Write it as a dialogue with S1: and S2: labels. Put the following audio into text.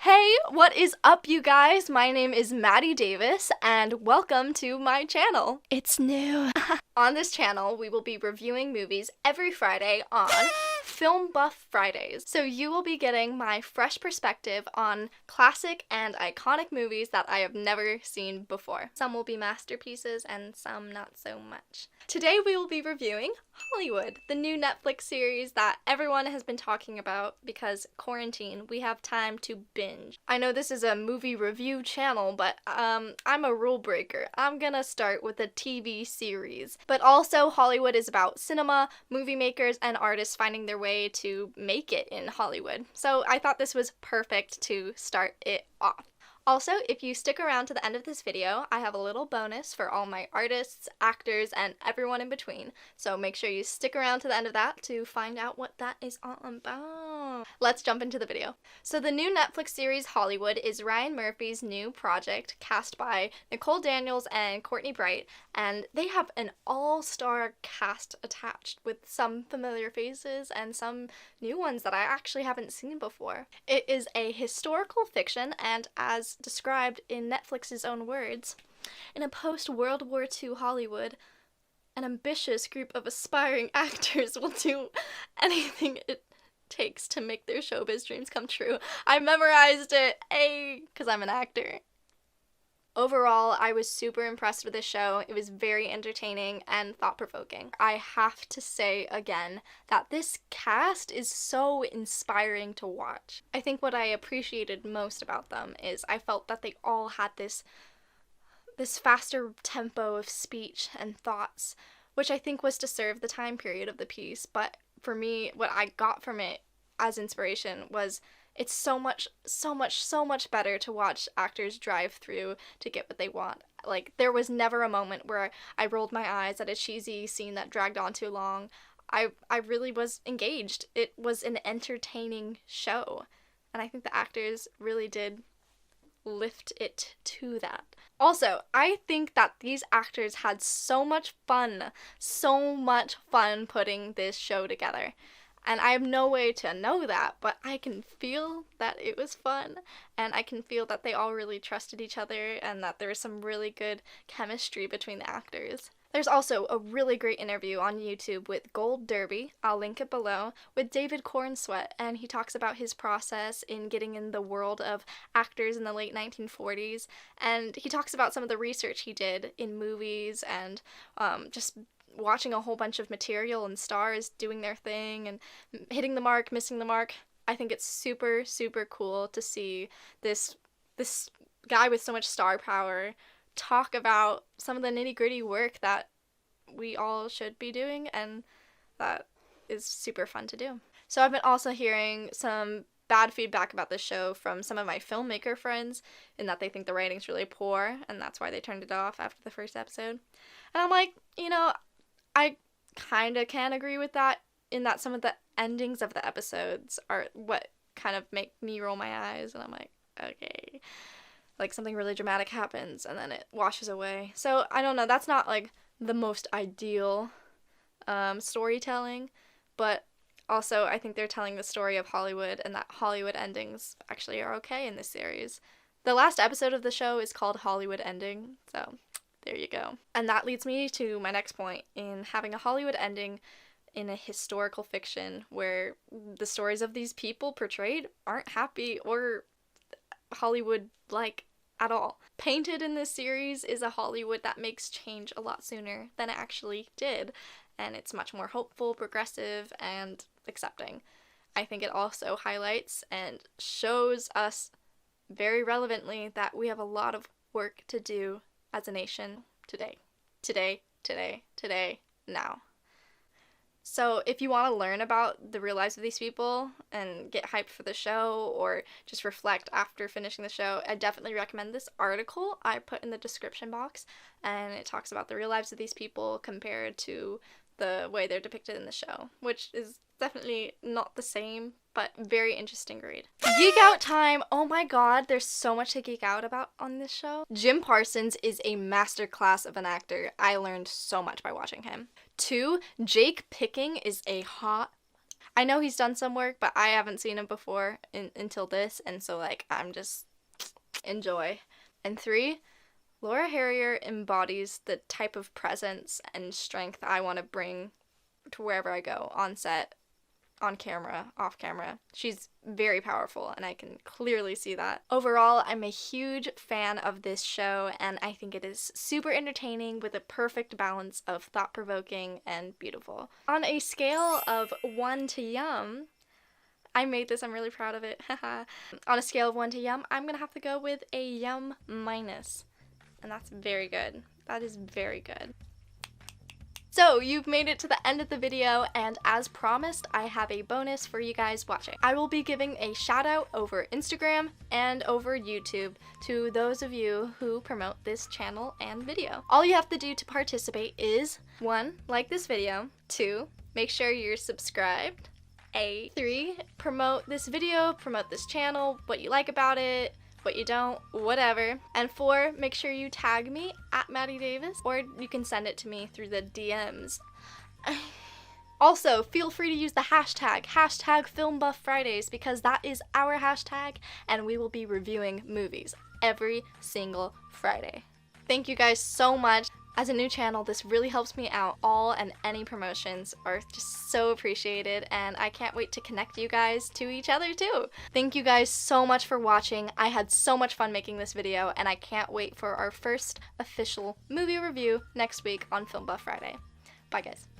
S1: Hey, what is up, you guys? My name is Maddie Davis, and welcome to my channel.
S2: It's new.
S1: On this channel, we will be reviewing movies every Friday on Film Buff Fridays. So you will be getting my fresh perspective on classic and iconic movies that I have never seen before. Some will be masterpieces and some not so much. Today we will be reviewing Hollywood, the new Netflix series that everyone has been talking about because quarantine, we have time to binge. I know this is a movie review channel, but I'm a rule breaker. I'm gonna start with a TV series. But also, Hollywood is about cinema, movie makers, and artists finding their way to make it in Hollywood. So I thought this was perfect to start it off. Also, if you stick around to the end of this video, I have a little bonus for all my artists, actors, and everyone in between. So make sure you stick around to the end of that to find out what that is all about. Let's jump into the video. So the new Netflix series Hollywood is Ryan Murphy's new project, cast by Nicole Daniels and Courtney Bright, and they have an all-star cast attached with some familiar faces and some new ones that I actually haven't seen before. It is a historical fiction, and as described in Netflix's own words, in a post-World War II Hollywood, an ambitious group of aspiring actors will do anything it takes to make their showbiz dreams come true. I memorized it, because I'm an actor. Overall, I was super impressed with this show. It was very entertaining and thought-provoking. I have to say again that this cast is so inspiring to watch. I think what I appreciated most about them is I felt that they all had this faster tempo of speech and thoughts, which I think was to serve the time period of the piece. But for me, what I got from it as inspiration was it's so much better to watch actors drive through to get what they want. Like, there was never a moment where I rolled my eyes at a cheesy scene that dragged on too long. I really was engaged. It was an entertaining show, and I think the actors really did lift it to that. Also, I think that these actors had so much fun putting this show together. And I have no way to know that, but I can feel that it was fun, and I can feel that they all really trusted each other, and that there was some really good chemistry between the actors. There's also a really great interview on YouTube with Gold Derby, I'll link it below, with David Cornsweet, and he talks about his process in getting in the world of actors in the late 1940s, and he talks about some of the research he did in movies and just watching a whole bunch of material and stars doing their thing and hitting the mark, missing the mark. I think it's super cool to see this guy with so much star power talk about some of the nitty-gritty work that we all should be doing, and that is super fun to do. So I've been also hearing some bad feedback about this show from some of my filmmaker friends, in that they think the writing's really poor and that's why they turned it off after the first episode. And I'm like, I kind of can agree with that, in that some of the endings of the episodes are what kind of make me roll my eyes, and I'm like, okay. Like, something really dramatic happens and then it washes away. So, I don't know, that's not, like, the most ideal storytelling, but also I think they're telling the story of Hollywood, and that Hollywood endings actually are okay in this series. The last episode of the show is called Hollywood Ending, so there you go. And that leads me to my next point in having a Hollywood ending in a historical fiction where the stories of these people portrayed aren't happy or Hollywood-like at all. Painted in this series is a Hollywood that makes change a lot sooner than it actually did, and it's much more hopeful, progressive, and accepting. I think it also highlights and shows us very relevantly that we have a lot of work to do as a nation today, now. So if you want to learn about the real lives of these people and get hyped for the show, or just reflect after finishing the show, I definitely recommend this article I put in the description box, and it talks about the real lives of these people compared to the way they're depicted in the show, which is definitely not the same, but very interesting read. Geek out time! Oh my god, there's so much to geek out about on this show. Jim Parsons is a masterclass of an actor. I learned so much by watching him. 2, Jake Picking is a hot... I know he's done some work, but I haven't seen him before until this, and so like I'm just enjoy. And 3, Laura Harrier embodies the type of presence and strength I want to bring to wherever I go, on set, on camera, off camera. She's very powerful, and I can clearly see that. Overall, I'm a huge fan of this show, and I think it is super entertaining with a perfect balance of thought-provoking and beautiful. On a scale of 1 to yum, I made this, I'm really proud of it. On a scale of 1 to yum, I'm gonna have to go with a yum minus. And that's very good. That is very good. So, you've made it to the end of the video, and as promised, I have a bonus for you guys watching. I will be giving a shout out over Instagram and over YouTube to those of you who promote this channel and video. All you have to do to participate is 1, like this video, 2, make sure you're subscribed, 3, promote this video, promote this channel, what you like about it, what you don't, whatever. And 4, make sure you tag me at Maddie Davis, or you can send it to me through the DMs. Also, feel free to use the hashtag FilmBuffFridays, because that is our hashtag, and we will be reviewing movies every single Friday. Thank you guys so much. As a new channel, this really helps me out. All and any promotions are just so appreciated, and I can't wait to connect you guys to each other too. Thank you guys so much for watching. I had so much fun making this video, and I can't wait for our first official movie review next week on Film Buff Friday. Bye guys.